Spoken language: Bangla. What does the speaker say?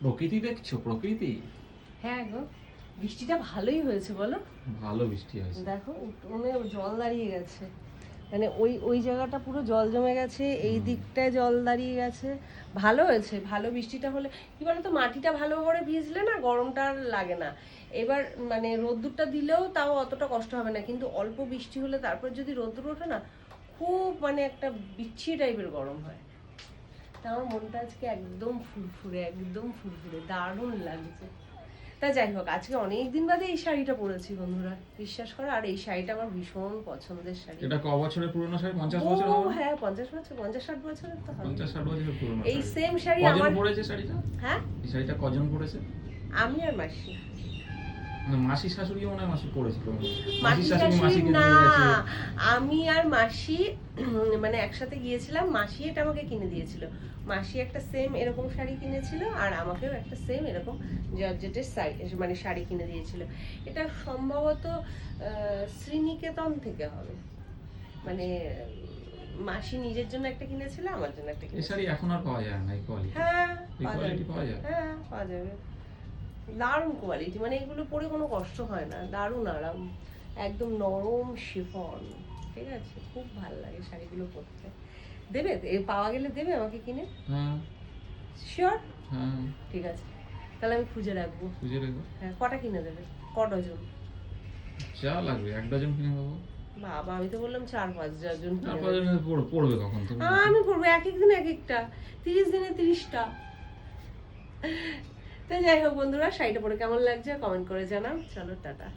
প্রকৃতি দেখছো? প্রকৃতি? হ্যাঁ গো, বৃষ্টিটা ভালোই হয়েছে বলো। ভালো বৃষ্টি হয়েছে। দেখো উঠোনে জল দাঁড়িয়ে গেছে, মানে ওই ওই জায়গাটা পুরো জল জমে গেছে, এই দিকটায় জল দাঁড়িয়ে গেছে। ভালো হয়েছে, ভালো বৃষ্টিটা হলে কি বলতো, মাটিটা ভালো করে ভিজলে না গরমটা আর লাগে না। এবার মানে রোদ্দুরটা দিলেও তাও অতটা কষ্ট হবে না, কিন্তু অল্প বৃষ্টি হলে তারপর যদি রোদ্দুর ওঠে না, খুব মানে একটা বিচ্ছিরি টাইপের গরম হয়। তা আমার মনটা আজকে একদম ফুরফুরে, একদম ফুরফুরে, দারুণ লাগছে। তা যাই হোক, আজকে অনেক দিন বাদে এই শাড়িটা পরেছি বন্ধুরা, বিশ্বাস করো। আর এই শাড়িটা আমার ভীষণ পছন্দের শাড়ি। এটা ক বছরের পুরনো শাড়ি? 50 বছর হবে? হ্যাঁ 50 বছর, 50-60 বছরের তো হবে। 50-60 বছরের পুরনো এই শাড়ি। সেম শাড়ি কজন আমার। পরেছে শাড়িটা? হ্যাঁ, এই শাড়িটা কজন পরেছে? আমি আর মাসি। মানে মাসি শাশুড়িও মনে হয় মাসি পরেছিল। মাসি শাশুড়ি মাসিকে না, দিয়ে গেছে। আমি আর মাসি মানে একসাথে গিয়েছিলাম। মাসি এটা আমাকে কিনে দিয়েছিল। মাসি একটা সেম এরকম শাড়ি কিনেছিল, আর আমাকেও একটা সেম এরকম জর্জেটের শাড়ি, মানে শাড়ি কিনে দিয়েছিল। এটা সম্ভবত শ্রীনিকেতন থেকে হবে। মানে মাসি নিজের জন্য একটা কিনেছিল, আমার জন্য একটা এই কিনেছিল। শাড়ি এখন আর পাওয়া যায় না এই কোয়ালিটি। হ্যাঁ, এই কোয়ালিটি পাওয়া যায়? হ্যাঁ পাওয়া যাবে। দারুণ কোয়ালিটি, মানে এগুলো পরে কোনো কষ্ট হয় না, দারুণ আরাম, একদম নরম শিফন। ঠিক আছে, খুব ভালো লাগে শাড়িগুলো পরতে। দেবে, পাওয়া গেলে দেবে আমাকে কিনে? হ্যাঁ শিওর? হ্যাঁ, ঠিক আছে, তাহলে আমি খুঁজে রাখবো। খুঁজে রেখো। হ্যাঁ, কটা কিনে দেবে? ক ডজন? যা লাগবে 1 ডজন কিনে দেবো। বাবা, আমি তো বললাম 4-5 ডজন কিনে 4-5 দেবে। ডজন পড়বে কখন তুমি? আমি পরবো এক এক দিন এক একটা, 30 দিনে 30টা। তো যাই হোক বন্ধুরা, শাড়িটা পরে কেমন লাগছে কমেন্ট করে জানাও। চলো টাটা।